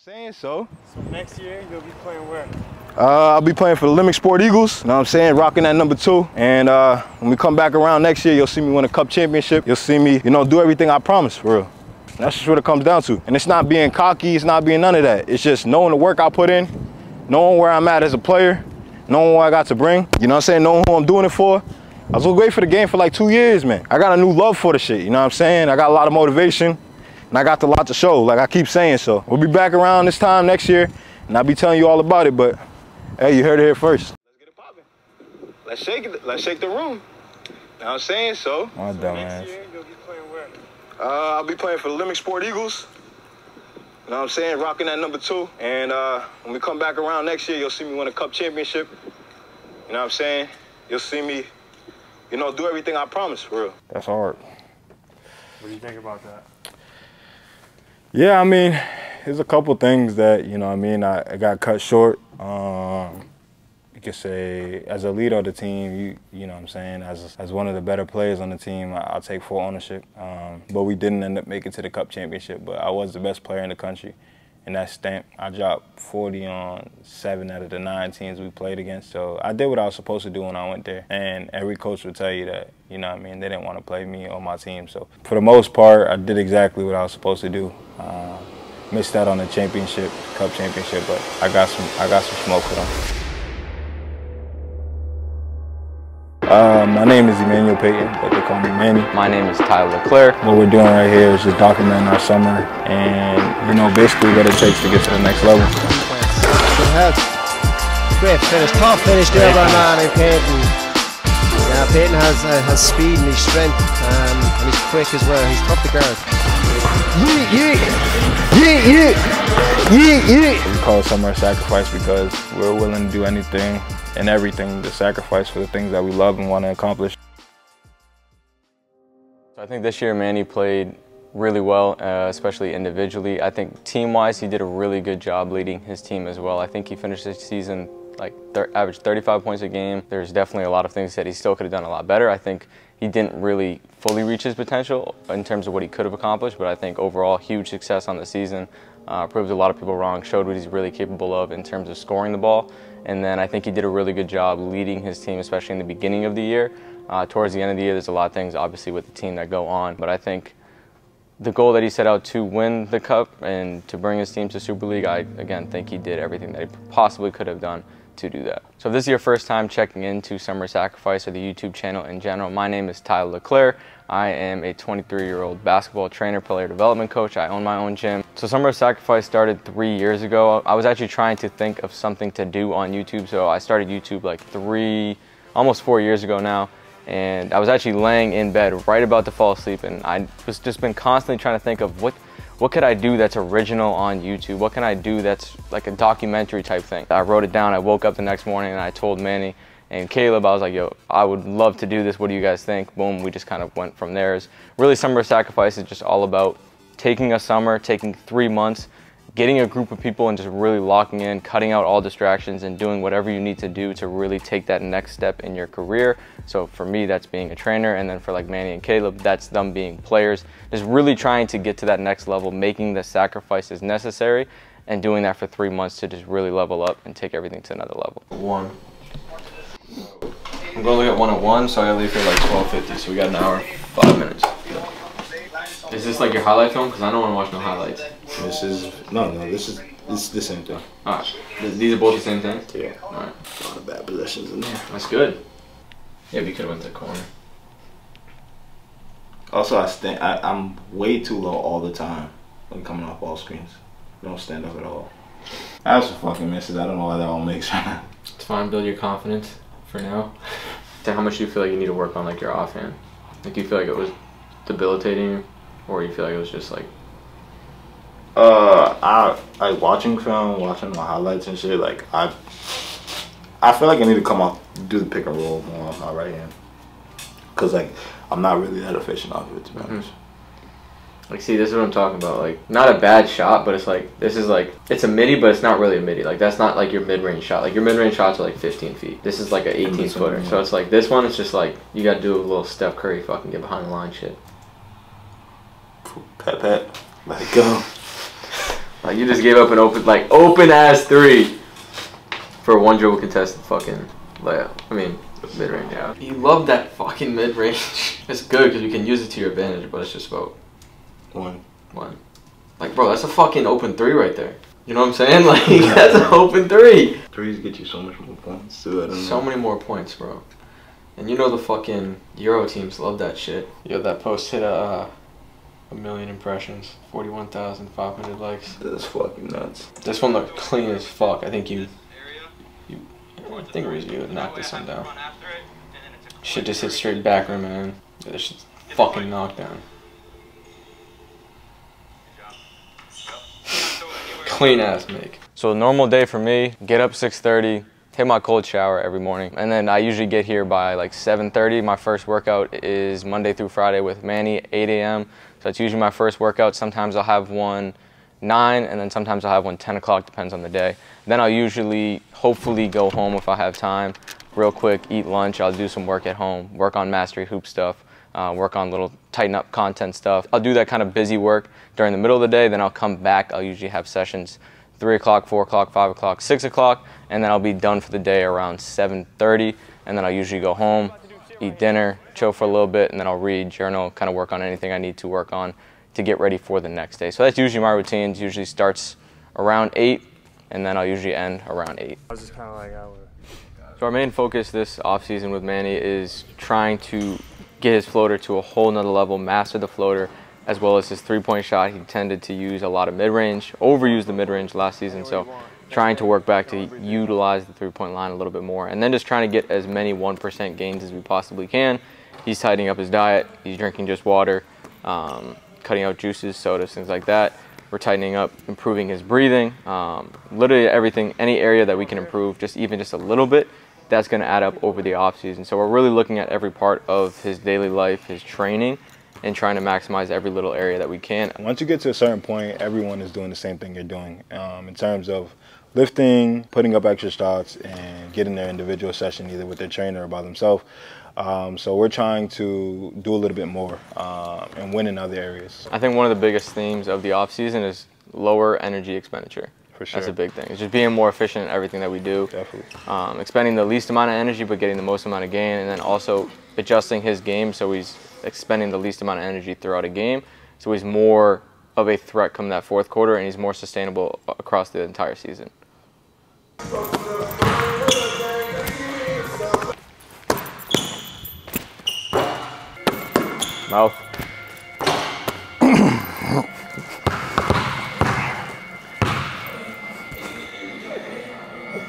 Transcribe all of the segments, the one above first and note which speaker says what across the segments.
Speaker 1: saying? So
Speaker 2: next year you'll be playing where?
Speaker 1: I'll be playing for the Limerick Sport Eagles, you know what I'm saying, rocking that number 2. And when we come back around next year, you'll see me win a cup championship. You'll see me, do everything I promised, for real. And that's just what it comes down to. And it's not being cocky, it's not being none of that. It's just knowing the work I put in, knowing where I'm at as a player, knowing what I got to bring, you know what I'm saying, knowing who I'm doing it for. I was great for the game for like 2 years, man. I got a new love for the shit, you know what I'm saying? I got a lot of motivation. And I got a lot to show, like I keep saying. So we'll be back around this time next year, and I'll be telling you all about it. But hey, you heard it here first. Let's get it popping. Let's shake it. Let's shake the room. You know what I'm saying? So
Speaker 2: next year you'll be playing where?
Speaker 1: I'll be playing for the Limerick Sport Eagles. You know what I'm saying? Rocking that number 2. And when we come back around next year, you'll see me win a cup championship. You know what I'm saying? You'll see me, do everything I promised, for real. That's hard.
Speaker 2: What do you think about that?
Speaker 1: Yeah, I mean, there's a couple things that, I got cut short. You could say, as a leader of the team, you know what I'm saying, as one of the better players on the team, I'll take full ownership. But we didn't end up making it to the cup championship, but I was the best player in the country. And that stamp, I dropped 40 on 7 out of the 9 teams we played against. So I did what I was supposed to do when I went there. And every coach would tell you that, they didn't want to play me or my team. So for the most part, I did exactly what I was supposed to do. Missed out on the championship, cup championship, but I got some smoke for them. My name is Emmanuel Payton, but they call me Manny.
Speaker 3: My name is Tyler.
Speaker 1: What we're doing right here is just documenting our summer and, basically what it takes to get to the next level.
Speaker 4: Good help. Great finish, top finish there by Manny Payton. Yeah, Payton has speed and he's strength and he's quick as well. He's tough to guard.
Speaker 1: We call it summer sacrifice because we're willing to do anything and everything to sacrifice for the things that we love and want to accomplish.
Speaker 3: I think this year Manny played really well, especially individually. I think team-wise he did a really good job leading his team as well. I think he finished this season averaged 35 points a game. There's definitely a lot of things that he still could have done a lot better. I think he didn't really fully reach his potential in terms of what he could have accomplished, but I think overall huge success on the season. Proved a lot of people wrong, showed what he's really capable of in terms of scoring the ball. And then I think he did a really good job leading his team, especially in the beginning of the year. Towards the end of the year, there's a lot of things obviously with the team that go on, but I think the goal that he set out to win the cup and to bring his team to Super League, I again think he did everything that he possibly could have done to do that. So if this is your first time checking into Summer Sacrifice or the YouTube channel in general, my name is Tyler LeClaire. I am a 23-year-old basketball trainer, player development coach. I own my own gym. So Summer Sacrifice started 3 years ago. I was actually trying to think of something to do on YouTube. So I started YouTube like almost 4 years ago now. And I was actually laying in bed right about to fall asleep. And I was just been constantly trying to think of what could I do that's original on YouTube? What can I do that's like a documentary type thing? I wrote it down. I woke up the next morning and I told Manny and Caleb, I was like, yo, I would love to do this. What do you guys think? Boom, we just kind of went from there. Really, Summer Sacrifice is just all about taking a summer, taking 3 months, getting a group of people and just really locking in, cutting out all distractions and doing whatever you need to do to really take that next step in your career. So for me, that's being a trainer. And then for like Manny and Caleb, that's them being players. Just really trying to get to that next level, making the sacrifices necessary and doing that for 3 months to just really level up and take everything to another level. I'm going to look at 101, so I gotta leave here like 12:50, so we got an hour, 5 minutes. Is this like your highlight film? Because I don't want to watch no highlights.
Speaker 1: This is the same thing.
Speaker 3: Alright, these are both the same thing?
Speaker 1: Yeah.
Speaker 3: Alright.
Speaker 1: A lot of bad possessions in there.
Speaker 3: That's good. Yeah, we could have went to the corner.
Speaker 1: Also, I'm way too low all the time when coming off ball screens. I don't stand up at all. I have some fucking misses. I don't know why that all makes.
Speaker 3: It's fine, build your confidence for now. So how much do you feel like you need to work on like your offhand? Like, do you feel like it was debilitating you, or you feel like it was just like?
Speaker 1: I like watching film, watching my highlights and shit. Like I feel like I need to come off, do the pick and roll more on my right hand, cause like I'm not really that efficient off of it, to be honest.
Speaker 3: Like, see, this is what I'm talking about. Like, not a bad shot, but it's like, this is like, it's a midi, but it's not really a midi. Like, that's not like your mid-range shot. Like, your mid-range shots are like 15 feet. This is like an 18-footer. So it's like, this one is just like, you got to do a little Steph Curry fucking get behind the line shit.
Speaker 1: Pat, let it go.
Speaker 3: Like, you just gave up an open ass 3 for a 1 dribble contested fucking layup. I mean, mid-range. Yeah. You love that fucking mid-range. It's good because you can use it to your advantage, but it's just about 1. Like, bro, that's a fucking open 3 right there. You know what I'm saying? Like, that's an open 3.
Speaker 1: Threes get you so much more points too. I don't know.
Speaker 3: So many more points, bro. And you know the fucking Euro teams love that shit. Yo, that post hit a million impressions, 41,500 likes.
Speaker 1: That's fucking nuts.
Speaker 3: This one looked clean as fuck. I think Reese, you would knock this one down. Shit just hit straight back rim and in. Yeah, this shit's fucking knocked down. Clean ass make. So a normal day for me, get up 6:30, hit my cold shower every morning, and then I usually get here by like 7:30. My first workout is Monday through Friday with Manny, 8 a.m. So that's usually my first workout. Sometimes I'll have one 9, and then sometimes I'll have one 10 o'clock, depends on the day. Then I'll usually, hopefully, go home if I have time, real quick, eat lunch. I'll do some work at home, work on mastery hoop stuff, work on little tighten up content stuff. I'll do that kind of busy work during the middle of the day, then I'll come back. I'll usually have sessions 3 o'clock, 4 o'clock, 5 o'clock, 6 o'clock, and then I'll be done for the day around 7:30, and then I'll usually go home, eat dinner, chill for a little bit, and then I'll read, journal, kind of work on anything I need to work on to get ready for the next day. So that's usually my routine. It usually starts around 8, and then I'll usually end around 8.
Speaker 2: I was just kind of like,
Speaker 3: So our main focus this offseason with Manny is trying to get his floater to a whole nother level, master the floater, as well as his three-point shot. He tended to use a lot of mid-range, overused the mid-range last season, so trying to work back to utilize the three-point line a little bit more, and then just trying to get as many 1% gains as we possibly can. He's tightening up his diet. He's drinking just water, cutting out juices, sodas, things like that. We're tightening up, improving his breathing, literally everything, any area that we can improve, even just a little bit, that's going to add up over the offseason. So we're really looking at every part of his daily life, his training, and trying to maximize every little area that we can.
Speaker 1: Once you get to a certain point, everyone is doing the same thing you're doing in terms of lifting, putting up extra shots, and getting their individual session either with their trainer or by themselves. So we're trying to do a little bit more and win in other areas.
Speaker 3: I think one of the biggest themes of the offseason is lower energy expenditure.
Speaker 1: For sure.
Speaker 3: That's a big thing. It's just being more efficient in everything that we do.
Speaker 1: Definitely.
Speaker 3: Expending the least amount of energy but getting the most amount of gain, and then also adjusting his game so he's expending the least amount of energy throughout a game, so he's more of a threat come that fourth quarter, and he's more sustainable across the entire season. Mouth.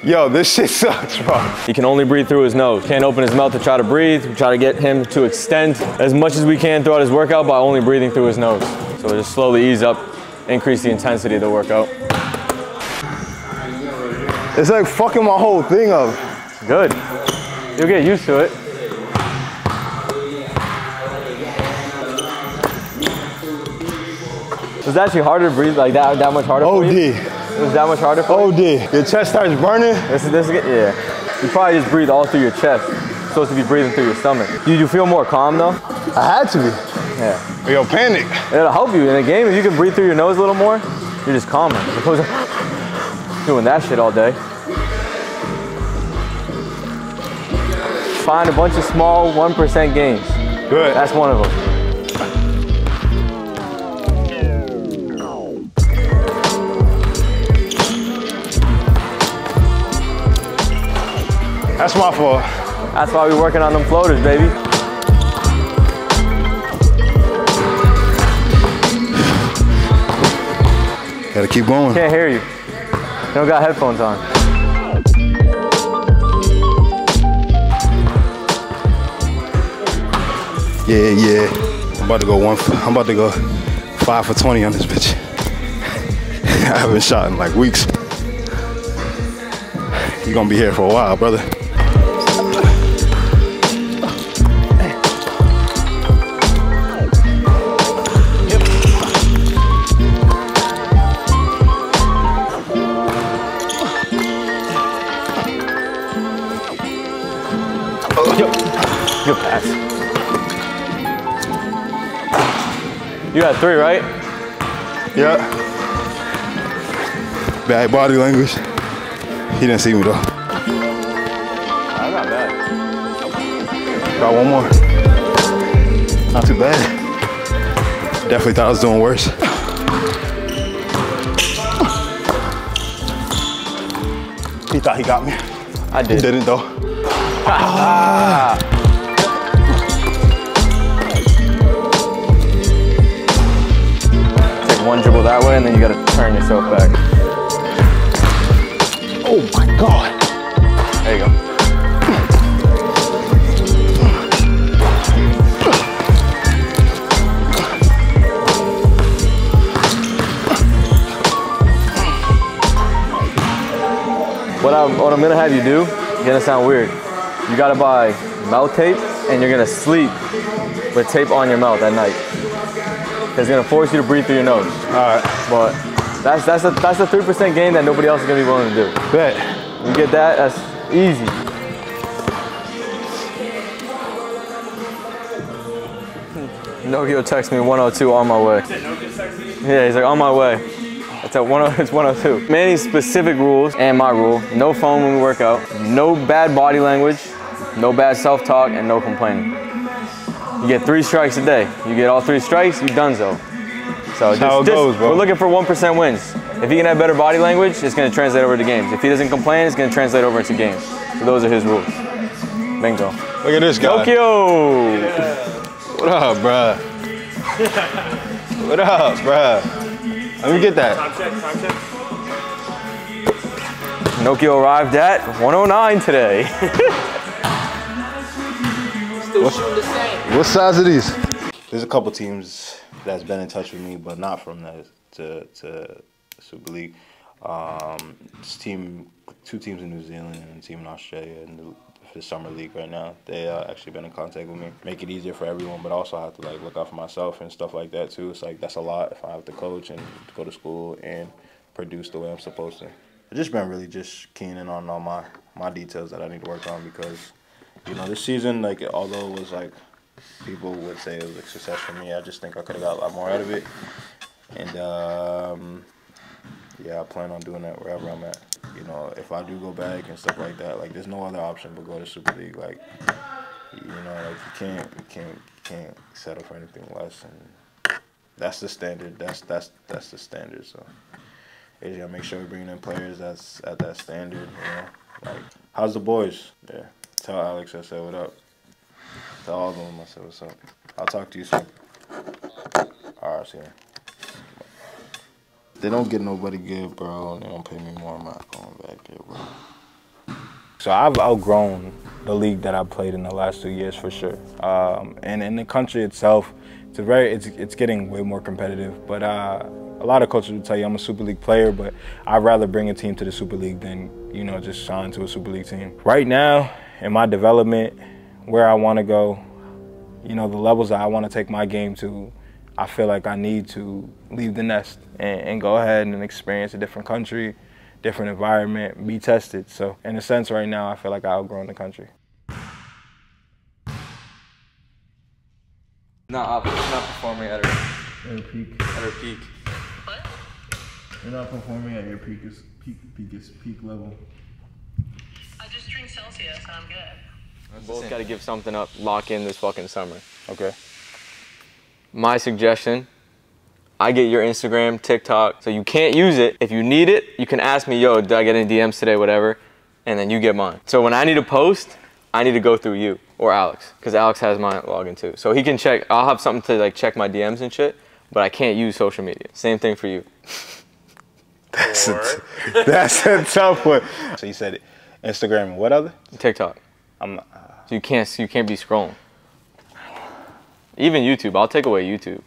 Speaker 1: Yo, this shit sucks, bro.
Speaker 3: He can only breathe through his nose. Can't open his mouth to try to breathe. We try to get him to extend as much as we can throughout his workout by only breathing through his nose. So we'll just slowly ease up, increase the intensity of the workout.
Speaker 1: It's like fucking my whole thing up.
Speaker 3: Good. You'll get used to it. Was it actually harder to breathe, like that much harder for you? It was that much harder for you?
Speaker 1: OD. Your chest starts burning?
Speaker 3: Yeah. You probably just breathe all through your chest. You're supposed to be breathing through your stomach. Did you feel more calm though?
Speaker 1: I had to be.
Speaker 3: Yeah.
Speaker 1: Yo, panic.
Speaker 3: It'll help you in a game. If you can breathe through your nose a little more, you're just calmer. As opposed to doing that shit all day. Find a bunch of small 1% gains.
Speaker 1: Good.
Speaker 3: That's one of them.
Speaker 1: That's my fault.
Speaker 3: That's why we're working on them floaters, baby.
Speaker 1: Gotta keep going.
Speaker 3: Can't hear you. You don't got headphones on.
Speaker 1: Yeah. I'm about to go 5 for 20 on this bitch. I haven't shot in like weeks. You're gonna be here for a while, brother.
Speaker 3: Good pass. You got 3, right?
Speaker 1: Yeah. Bad body language. He didn't see me though.
Speaker 3: I'm not bad.
Speaker 1: Got one more. Not too bad. Definitely thought I was doing worse. He thought he got me.
Speaker 3: I did.
Speaker 1: He didn't though.
Speaker 3: Take one dribble that way and then you gotta turn yourself back.
Speaker 1: Oh my God.
Speaker 3: There you go. What I'm gonna have you do, it's gonna sound weird. You gotta buy mouth tape and you're gonna sleep with tape on your mouth at night. It's gonna force you to breathe through your nose.
Speaker 1: Alright.
Speaker 3: But that's a 3% gain that nobody else is gonna be willing to do.
Speaker 1: Bet.
Speaker 3: You get that, that's easy. Nogio texted me 102 on my way. Yeah, he's like, on my way. It's at 102. It's 102. Manny's specific rules and my rule: no phone when we work out, no bad body language, no bad self-talk, and no complaining. You get 3 strikes a day. You get all 3 strikes, you donezo. So we're looking for 1% wins. If he can have better body language, it's going to translate over to games. If he doesn't complain, it's going to translate over into games. So those are his rules. Bingo.
Speaker 1: Look at this guy.
Speaker 3: Nogio!
Speaker 1: Yeah. What up, bruh? What up, bruh? Let me get that.
Speaker 2: Time check.
Speaker 3: Nogio arrived at 109 today.
Speaker 1: What size are these? There's a couple teams that's been in touch with me, but not from the Super League. This team, 2 teams in New Zealand and a team in Australia in the Summer League right now. They actually been in contact with me. Make it easier for everyone, but also I have to like look out for myself and stuff like that too. It's like that's a lot if I have to coach and go to school and produce the way I'm supposed to. I've just been really just keen in on all my details that I need to work on because, you know, this season, like, although it was like, people would say it was a success for me, I just think I could have got a lot more out of it. And, yeah, I plan on doing that wherever I'm at. You know, if I do go back and stuff like that, like, there's no other option but go to Super League. Like, you know, like, you can't settle for anything less. And that's the standard. That's the standard. So, you gotta make sure we're bringing in players that's at that standard, you know. Like, how's the boys? Yeah. Tell Alex I said what up. Tell all of them I said what's up. I'll talk to you soon. All right, see ya. They don't get nobody good, bro. They don't pay me more. I'm not going back there, bro. So I've outgrown the league that I played in the last 2 years for sure. And in the country itself, it's getting way more competitive. But a lot of coaches will tell you I'm a Super League player, but I'd rather bring a team to the Super League than, you know, just sign to a Super League team. Right now, in my development, where I want to go, you know, the levels that I want to take my game to, I feel like I need to leave the nest and go ahead and experience a different country, different environment, be tested. So in a sense right now, I feel like I've outgrown the country.
Speaker 3: Not performing at her
Speaker 1: peak.
Speaker 3: At her peak.
Speaker 5: What?
Speaker 1: You're not performing at your peak level.
Speaker 5: I just drink Celsius and I'm good.
Speaker 3: We both got to give something up, lock in this fucking summer.
Speaker 1: Okay.
Speaker 3: My suggestion, I get your Instagram, TikTok, so you can't use it. If you need it, you can ask me, yo, did I get any DMs today, whatever, and then you get mine. So when I need to post, I need to go through you or Alex, because Alex has my login too. So he can check, I'll have something to like check my DMs and shit, but I can't use social media. Same thing for you.
Speaker 1: That's a tough one. So you said Instagram, what other?
Speaker 3: TikTok. So you can't be scrolling. Even YouTube, I'll take away YouTube.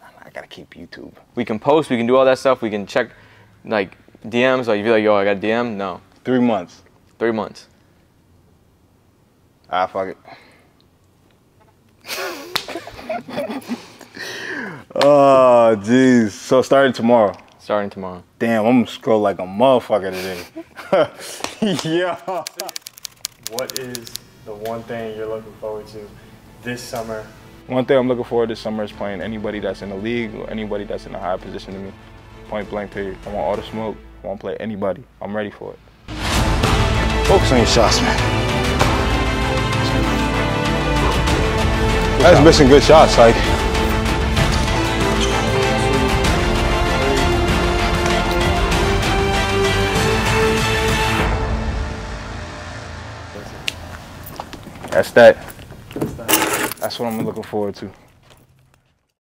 Speaker 1: I gotta keep YouTube.
Speaker 3: We can post, we can do all that stuff, we can check like DMs, like you be like, yo, I got a DM? No.
Speaker 1: 3 months.
Speaker 3: 3 months.
Speaker 1: Ah, fuck it. Oh, jeez. So starting tomorrow.
Speaker 3: Starting tomorrow.
Speaker 1: Damn, I'm gonna scroll like a motherfucker today. Yeah.
Speaker 2: What is the one thing you're looking forward to this summer?
Speaker 1: One thing I'm looking forward this summer is playing anybody that's in the league or anybody that's in a higher position than me. Point blank period. I want all the smoke. won't play anybody. I'm ready for it. Focus on your shots, man. I was missing good shots, like. That's what I'm looking forward to.